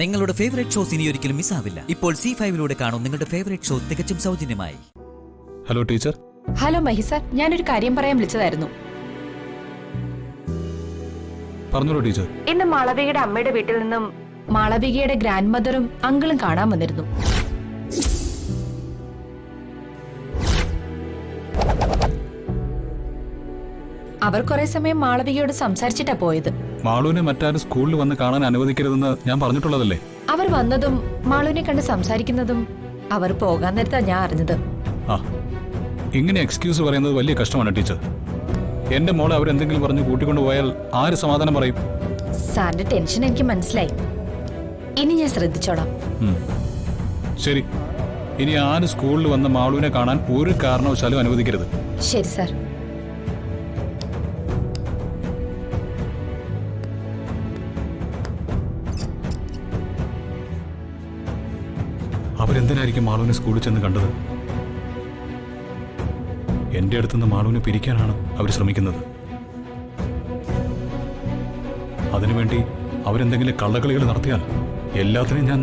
നിങ്ങളുടെ favourite shows ഇനി ഒരിക്കലും മിസ്സാവില്ല. ഇപ്പോൾ C5-ലൂടെ കാണും നിങ്ങളുടെ ഫേവറേറ്റ് ഷോ തികച്ചും സൗജന്യമായി. Hello teacher. Hello Mahi sir, ഞാനൊരു കാര്യം പറയാൻ വിളിച്ചതായിരുന്നു. പറഞ്ഞോളൂ ടീച്ചർ. ഇന്ന് മാളവികയുടെ അമ്മയുടെ വീട്ടിൽ നിന്നും മാളവികയുടെ ഗ്രാൻഡ് മദറും അങ്കിളും കാണാൻ വന്നിരുന്നു. അവർ കുറെ സമയം മാളവികയോട് സംസാരിച്ചിട്ടാ പോയത്. മാളുവിനെ മറ്റാരും സ്കൂളിൽ വന്ന് കാണാൻ അനുവദിക്കരുതെന്ന് ഞാൻ പറഞ്ഞിട്ടുള്ളതല്ലേ? അവർ വന്നതും മാളുവിനെ കണ്ട് സംസാരിക്കുന്നതും അവർ പോകാൻ നേരത്താ ഞാൻ അറിഞ്ഞത്. ആ, ഇങ്ങനെ എക്സ്ക്യൂസ് പറയുന്നത് വലിയ കഷ്ടമാണ് ടീച്ചർ. എന്റെ മോളെ അവരെന്തെങ്കിലും പറഞ്ഞു കൂട്ടിക്കൊണ്ടു പോയാൽ ആര് സമാധാനം പറയും? സാറിന്റെ ടെൻഷൻ എനിക്ക് മനസ്സിലായി. ഇനി ഞാൻ ശ്രദ്ധിച്ചോളാം. ശരി, ഇനി ആര് സ്കൂളിൽ വന്ന് മാളുവിനെ കാണാൻ ഒരു കാരണവശാലും അനുവദിക്കരുത്. ശരി സാർ. അവരെന്തിനായിരിക്കും മാളുവിനെ സ്കൂളിൽ ചെന്ന് കണ്ടത്? എന്റെ അടുത്തുനിന്ന് മാളുവിനെ പിരിക്കാനാണ് അവർ ശ്രമിക്കുന്നത്. അതിനുവേണ്ടി അവരെന്തെങ്കിലും കള്ളക്കളികൾ നടത്തിയാൽ എല്ലാത്തിനെയും ഞാൻ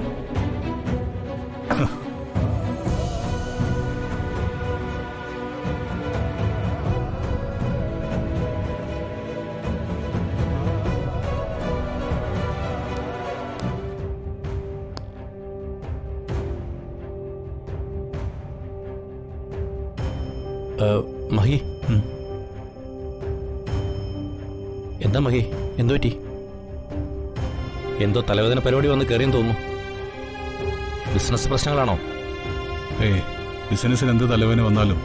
മഹി, എന്താ മഹി, എന്തോ പറ്റി? എന്തോ തലവേദന പരിപാടി വന്ന് കയറിയെന്ന് തോന്നുന്നു. ബിസിനസ് പ്രശ്നങ്ങളാണോ? ബിസിനസ്സിൽ എന്ത് തലവേദന വന്നാലും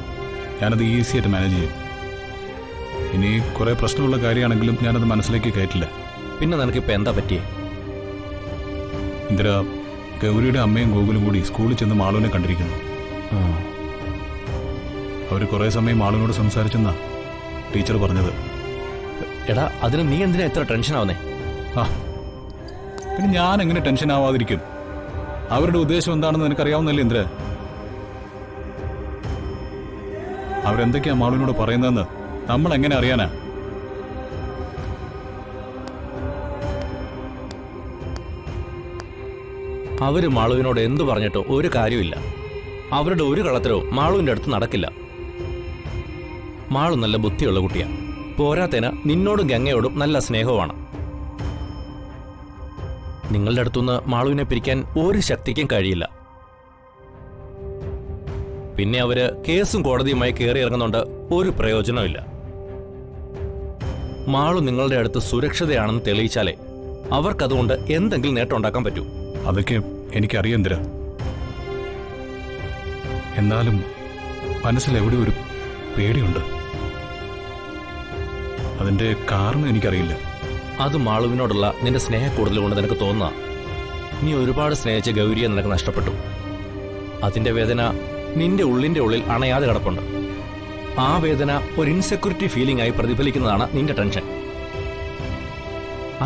ഞാനത് ഈസിയായിട്ട് മാനേജ് ചെയ്യും. ഇനി കുറെ പ്രശ്നമുള്ള കാര്യമാണെങ്കിലും ഞാനത് മനസ്സിലേക്ക് കയറ്റില്ല. പിന്നെ നിനക്കിപ്പോൾ എന്താ പറ്റിയേ? ഇന്ദിര, ഗൗരിയുടെ അമ്മയും ഗോകുലും കൂടി സ്കൂളിൽ ചെന്ന് മാളുവിനെ കണ്ടിരിക്കുന്നു. അവർ കുറെ സമയം മാളുവിനോട് സംസാരിച്ചെന്നാ ടീച്ചർ പറഞ്ഞത്. എടാ, അതിന് നീ എന്തിനാ ഇത്ര ടെൻഷൻ ആവുന്നേ? പിന്നെ ഞാൻ എങ്ങനെ ടെൻഷൻ ആവാതിരിക്കും? അവരുടെ ഉദ്ദേശം എന്താണെന്ന് നിനക്കറിയാവുന്നല്ലേ ഇന്ദ്ര? അവരെന്തൊക്കെയാ മാളുവിനോട് പറയുന്നതെന്ന് നമ്മൾ എങ്ങനെ അറിയാനാ? അവര് മാളുവിനോട് എന്തു പറഞ്ഞിട്ടോ ഒരു കാര്യമില്ല. അവരുടെ ഒരു കളത്തിലോ മാളുവിന്റെ അടുത്ത് നടക്കില്ല. മാളു നല്ല ബുദ്ധിയുള്ള കുട്ടിയാ. പോരാത്തേന നിന്നോടും ഗംഗയോടും നല്ല സ്നേഹവുമാണ്. നിങ്ങളുടെ അടുത്തുനിന്ന് മാളുവിനെ പിരിക്കാൻ ഒരു ശക്തിക്കും കഴിയില്ല. പിന്നെ അവര് കേസും കോടതിയുമായി കയറി ഇറങ്ങുന്നുണ്ട്, ഒരു പ്രയോജനമില്ല. മാളു നിങ്ങളുടെ അടുത്ത് സുരക്ഷിതയാണെന്ന് തെളിയിച്ചാലേ അവർക്കതുകൊണ്ട് എന്തെങ്കിലും നേട്ടം ഉണ്ടാക്കാൻ പറ്റൂ. അതൊക്കെ എനിക്കറിയാം ഇന്ദിര. എന്നാലും മനസ്സിൽ എവിടെ ഒരു പേടിയുണ്ട്. അതിന്റെ കാരണം എനിക്കറിയില്ല. അത് മാളുവിനോടുള്ള നിന്റെ സ്നേഹക്കൂടുതൽ കൊണ്ട് നിനക്ക് തോന്നുക. നീ ഒരുപാട് സ്നേഹിച്ച ഗൗരിയെ നിനക്ക് നഷ്ടപ്പെട്ടു. അതിന്റെ വേദന നിന്റെ ഉള്ളിന്റെ ഉള്ളിൽ അണയാതെ കിടപ്പുണ്ട്. ആ വേദന ഒരു ഇൻസെക്യൂരിറ്റി ഫീലിംഗ് ആയി പ്രതിഫലിക്കുന്നതാണ് നിന്റെ ടെൻഷൻ.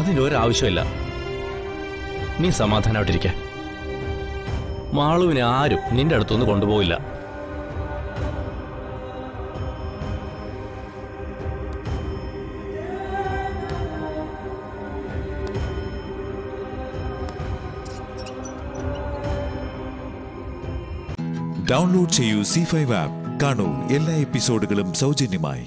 അതിനൊരാവശ്യമില്ല. നീ സമാധാനമായിട്ടിരിക്കെ. മാളുവിനെ ആരും നിന്റെ അടുത്തൊന്നും കൊണ്ടുപോയില്ല. ഡൗൺലോഡ് ചെയ്യൂ C5 ആപ്പ്. കാണൂ എല്ലാ എപ്പിസോഡുകളും സൗജന്യമായി.